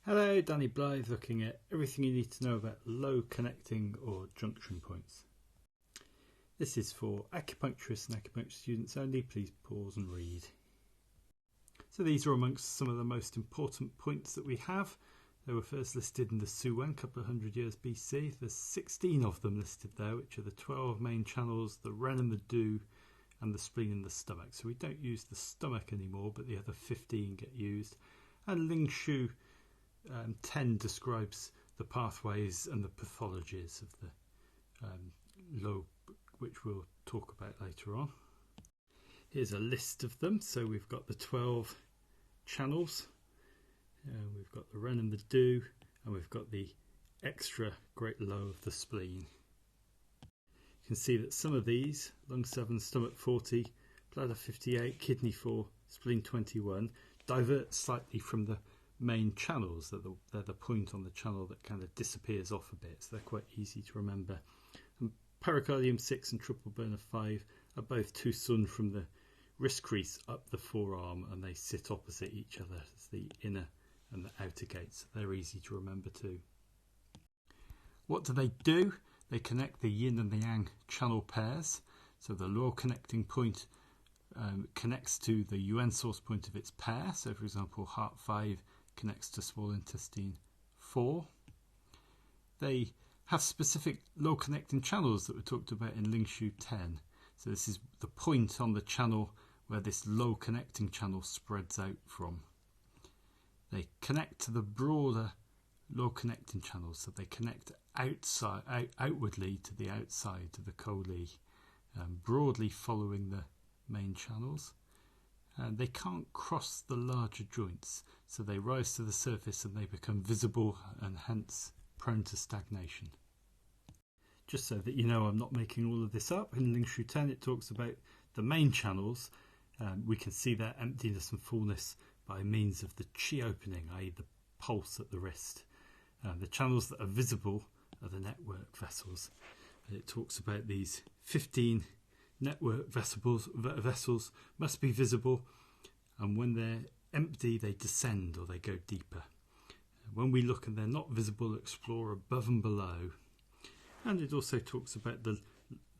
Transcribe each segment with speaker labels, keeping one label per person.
Speaker 1: Hello, Danny Blyth looking at everything you need to know about low connecting or junction points. This is for acupuncturists and acupuncture students only. Please pause and read. So these are amongst some of the most important points that we have. They were first listed in the Suwen, a couple of hundred years BC. There's 16 of them listed there, which are the 12 main channels, the Ren and the Du, and the spleen and the stomach. So we don't use the stomach anymore, but the other 15 get used. And Ling Shu 10 describes the pathways and the pathologies of the low, which we'll talk about later on. Here's a list of them. So we've got the 12 channels, we've got the Ren and the Du, and we've got the extra great low of the spleen. You can see that some of these, lung 7, stomach 40, bladder 58, kidney 4, spleen 21, divert slightly from the main channels. They're the point on the channel that kind of disappears off a bit, so they're quite easy to remember. And pericardium 6 and triple burner 5 are both two sun from the wrist crease up the forearm, and they sit opposite each other as the inner and the outer gates. They're easy to remember too. What do? They connect the yin and the yang channel pairs. So the luo-connecting point connects to the yuan source point of its pair. So for example, heart 5 connects to small intestine 4. They have specific low connecting channels that were talked about in Ling Shu 10. So this is the point on the channel where this low connecting channel spreads out from. They connect to the broader low connecting channels, so they connect outwardly to the outside of the Koli, broadly following the main channels. And they can't cross the larger joints, so they rise to the surface and they become visible and hence prone to stagnation. Just so that you know, I'm not making all of this up. In Ling Shu 10 it talks about the main channels. We can see their emptiness and fullness by means of the chi opening, i.e. the pulse at the wrist. The channels that are visible are the network vessels. And it talks about these 15 network vessels must be visible, and when they're empty they descend or they go deeper. When we look and they're not visible, explore above and below. And it also talks about the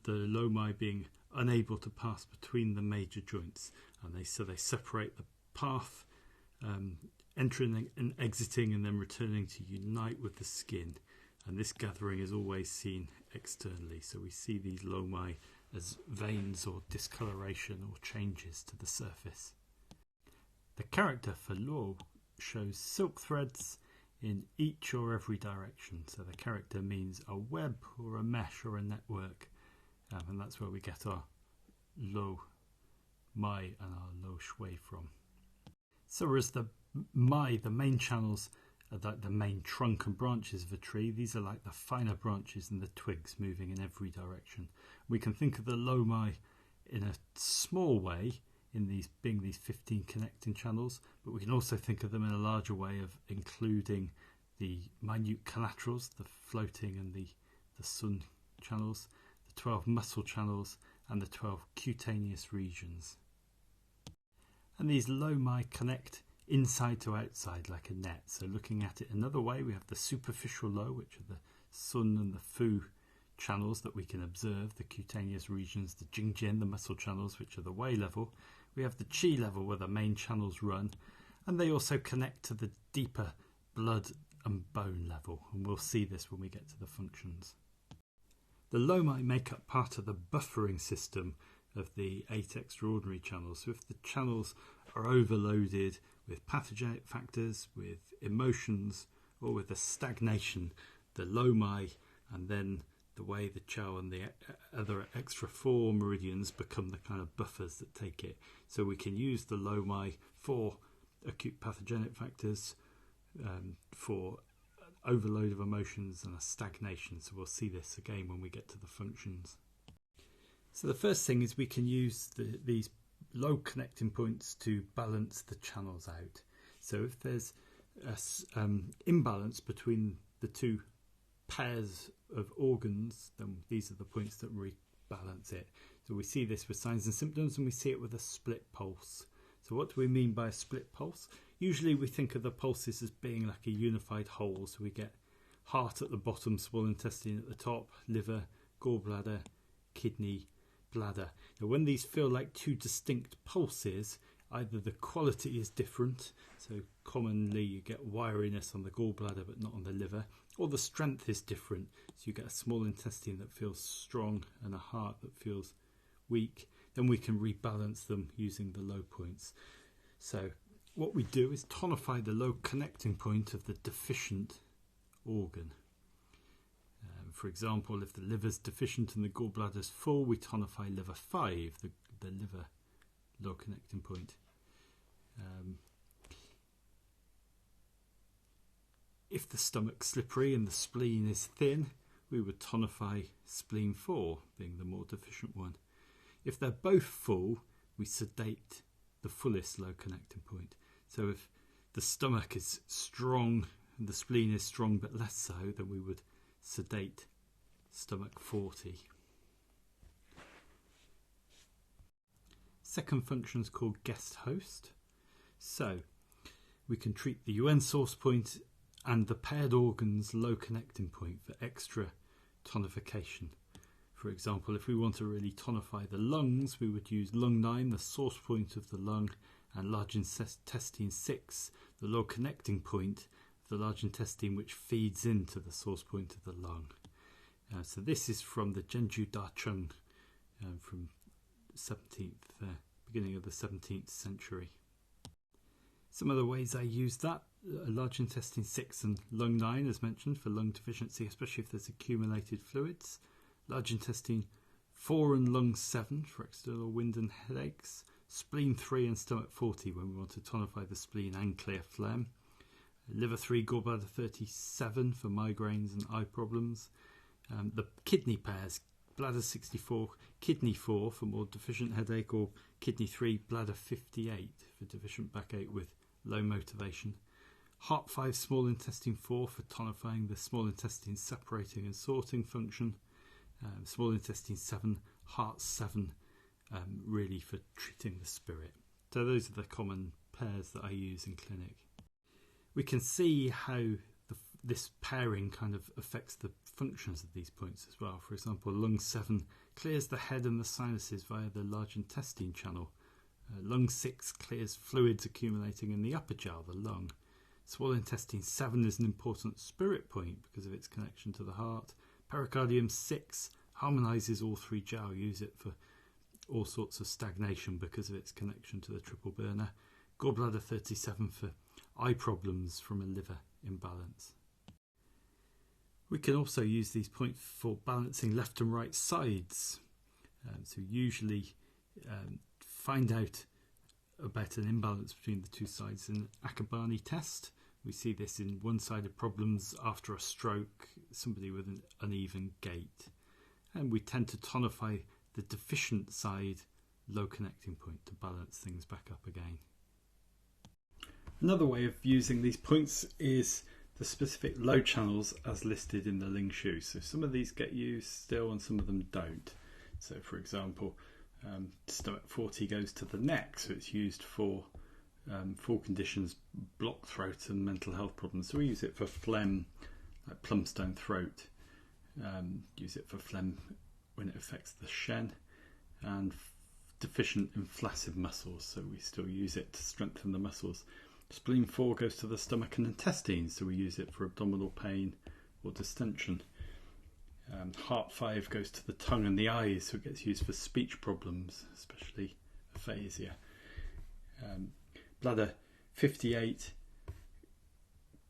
Speaker 1: lomi being unable to pass between the major joints, and so they separate the path, entering and exiting and then returning to unite with the skin. And this gathering is always seen externally, so we see these lomi as veins or discoloration or changes to the surface. The character for luo shows silk threads in each or every direction, so the character means a web or a mesh or a network, and that's where we get our lo mai and our lo shui from. So whereas the mai, the main channels, are like the main trunk and branches of a tree, these are like the finer branches and the twigs moving in every direction. We can think of the lomi in a small way in these being these 15 connecting channels, but we can also think of them in a larger way of including the minute collaterals, the floating and the sun channels, the 12 muscle channels and the 12 cutaneous regions. And these lomi connect inside to outside like a net. So looking at it another way, we have the superficial lo, which are the sun and the fu channels that we can observe, the cutaneous regions, the jingjin, the muscle channels, which are the wei level. We have the chi level where the main channels run, and they also connect to the deeper blood and bone level, and we'll see this when we get to the functions. The lomi make up part of the buffering system of the 8 extraordinary channels. So if the channels are overloaded with pathogenic factors, with emotions, or with the stagnation, the lomi and then the way the chow and the other extra 4 meridians become the kind of buffers that take it. So we can use the lomi for acute pathogenic factors, for overload of emotions and a stagnation. So we'll see this again when we get to the functions. So the first thing is we can use these low connecting points to balance the channels out. So if there's an imbalance between the two pairs of organs, then these are the points that rebalance it. So we see this with signs and symptoms, and we see it with a split pulse. So what do we mean by a split pulse? Usually we think of the pulses as being like a unified whole, so we get heart at the bottom, small intestine at the top, liver, gallbladder, kidney, bladder. Now when these feel like two distinct pulses, either the quality is different, so commonly you get wiriness on the gallbladder but not on the liver, or the strength is different, so you get a small intestine that feels strong and a heart that feels weak. Then we can rebalance them using the low points. So what we do is tonify the low connecting point of the deficient organ. For example, if the liver's deficient and the gallbladder's full, we tonify liver 5, the liver low connecting point. If the stomach's slippery and the spleen is thin, we would tonify spleen 4, being the more deficient one. If they're both full, we sedate the fullest low connecting point. So if the stomach is strong and the spleen is strong but less so, then we would sedate stomach 40. Second function is called guest host. So we can treat the UN source point and the paired organ's low connecting point for extra tonification. For example, if we want to really tonify the lungs, we would use lung 9, the source point of the lung, and large intestine 6, the low connecting point of the large intestine which feeds into the source point of the lung. So this is from the Genju Da Chung from 17th, beginning of the 17th century. Some of the ways I use that, large intestine 6 and lung 9 as mentioned for lung deficiency, especially if there's accumulated fluids. Large intestine 4 and lung 7 for external wind and headaches. Spleen 3 and stomach 40 when we want to tonify the spleen and clear phlegm. Liver 3, gallbladder 37 for migraines and eye problems. The kidney pairs, bladder 64, kidney 4 for more deficient headache, or kidney 3, bladder 58 for deficient backache with low motivation. Heart 5, small intestine 4 for tonifying the small intestine separating and sorting function. Small intestine 7, heart 7, really for treating the spirit. So those are the common pairs that I use in clinic. We can see how this pairing kind of affects the functions of these points as well. For example, lung 7 clears the head and the sinuses via the large intestine channel. Lung 6 clears fluids accumulating in the upper jiao, the lung. Small intestine 7 is an important spirit point because of its connection to the heart. Pericardium 6 harmonises all 3 jiao, use it for all sorts of stagnation because of its connection to the triple burner. Gallbladder 37 for eye problems from a liver imbalance. We can also use these points for balancing left and right sides. So usually find out about an imbalance between the two sides in an Akabani test. We see this in one-sided problems after a stroke, somebody with an uneven gait. And we tend to tonify the deficient side low connecting point to balance things back up again. Another way of using these points is the specific low channels as listed in the Ling Shu. So some of these get used still and some of them don't. So for example, stomach 40 goes to the neck, so it's used for full conditions, blocked throat and mental health problems. So we use it for phlegm, like plumstone throat. Use it for phlegm when it affects the shen, and deficient in flaccid muscles, so we still use it to strengthen the muscles. Spleen 4 goes to the stomach and intestines, so we use it for abdominal pain or distension. Heart 5 goes to the tongue and the eyes, so it gets used for speech problems, especially aphasia. Bladder 58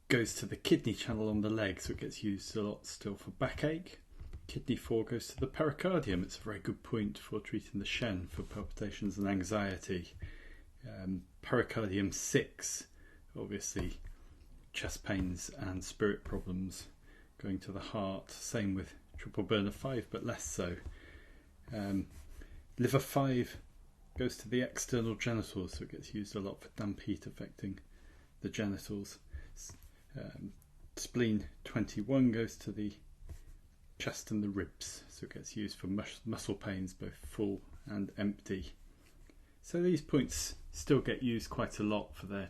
Speaker 1: goes to the kidney channel on the leg, so it gets used a lot still for backache. Kidney 4 goes to the pericardium. It's a very good point for treating the shen for palpitations and anxiety. Pericardium 6, obviously chest pains and spirit problems, going to the heart. Same with triple burner 5, but less so. Liver 5 goes to the external genitals, so it gets used a lot for damp heat affecting the genitals. Spleen 21 goes to the chest and the ribs, so it gets used for muscle pains, both full and empty. So these points still get used quite a lot for their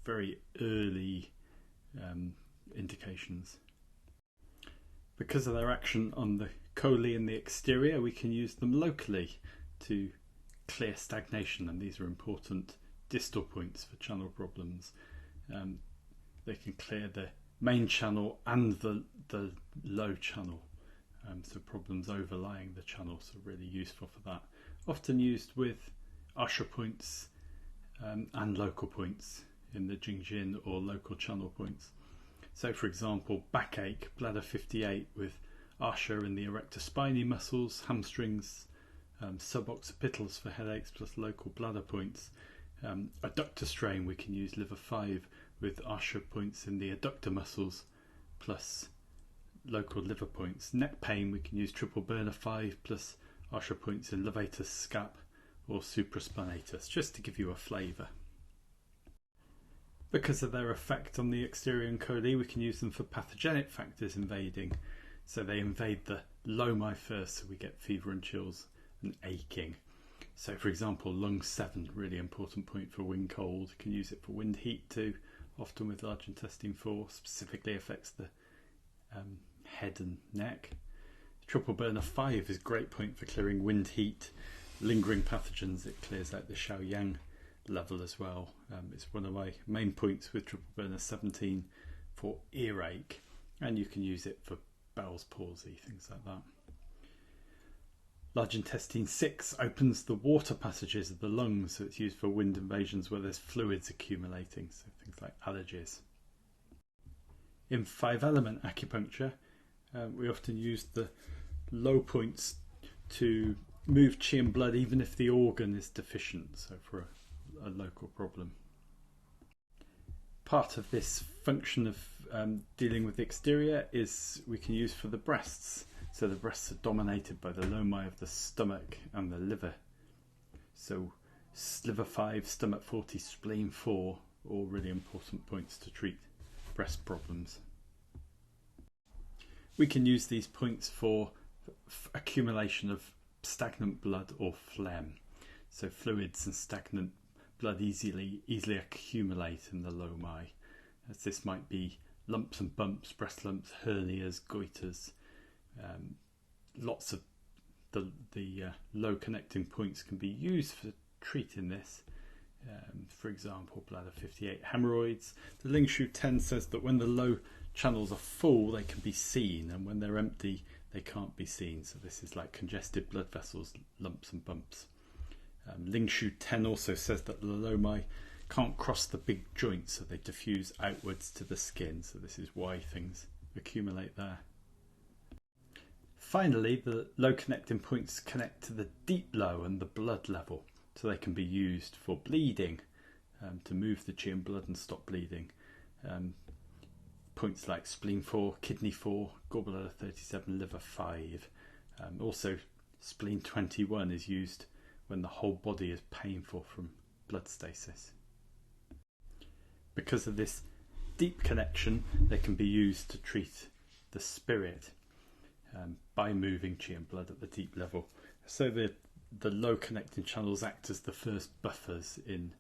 Speaker 1: very early indications. Because of their action on the chole in the exterior, we can use them locally to clear stagnation, and these are important distal points for channel problems. They can clear the main channel and the low channel, so problems overlying the channels are really useful for that. Often used with Asha points and local points in the junction or local channel points. So for example, backache, bladder 58 with Asha in the erector spinae muscles, hamstrings, suboccipitals for headaches plus local bladder points. Adductor strain, we can use liver 5 with Asha points in the adductor muscles plus local liver points. Neck pain, we can use triple burner 5 plus Asha points in levator scap or supraspinatus, just to give you a flavour. Because of their effect on the exterior and chole, we can use them for pathogenic factors invading. So they invade the lomi first, so we get fever and chills and aching. So for example, lung 7, really important point for wind cold. You can use it for wind heat too, often with large intestine 4, specifically affects the head and neck. Triple burner 5 is a great point for clearing wind heat, lingering pathogens. It clears out the Xiaoyang level as well. It's one of my main points with triple burner 17 for earache, and you can use it for Bell's palsy, things like that. Large intestine 6 opens the water passages of the lungs, so it's used for wind invasions where there's fluids accumulating, so things like allergies. In 5-element acupuncture, we often use the low points to move qi and blood even if the organ is deficient, so for a local problem. Part of this function of dealing with the exterior is we can use for the breasts. So the breasts are dominated by the lomi of the stomach and the liver. So liver 5, stomach 40, spleen 4, all really important points to treat breast problems. We can use these points for accumulation of stagnant blood or phlegm. So fluids and stagnant blood easily accumulate in the lomi, as this might be lumps and bumps, breast lumps, hernias, goiters. Lots of the low connecting points can be used for treating this. For example, bladder 58 hemorrhoids. The Ling Shu 10 says that when the low channels are full, they can be seen, and when they're empty, they can't be seen. So this is like congested blood vessels, lumps and bumps. Ling Shu 10 also says that the lomi can't cross the big joints, so they diffuse outwards to the skin. So this is why things accumulate there. Finally, the low connecting points connect to the deep low and the blood level, so they can be used for bleeding, to move the qi and blood and stop bleeding. Points like spleen 4, kidney 4, gallbladder 37, liver 5. Also, spleen 21 is used when the whole body is painful from blood stasis. Because of this deep connection, they can be used to treat the spirit by moving qi and blood at the deep level. So the low connecting channels act as the first buffers in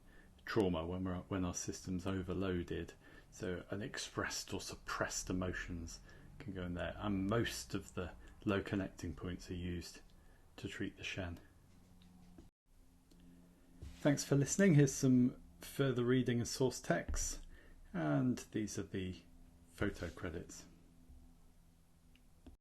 Speaker 1: trauma when our system's overloaded. So unexpressed or suppressed emotions can go in there, and most of the low connecting points are used to treat the Shen. Thanks for listening. Here's some further reading and source texts, and these are the photo credits.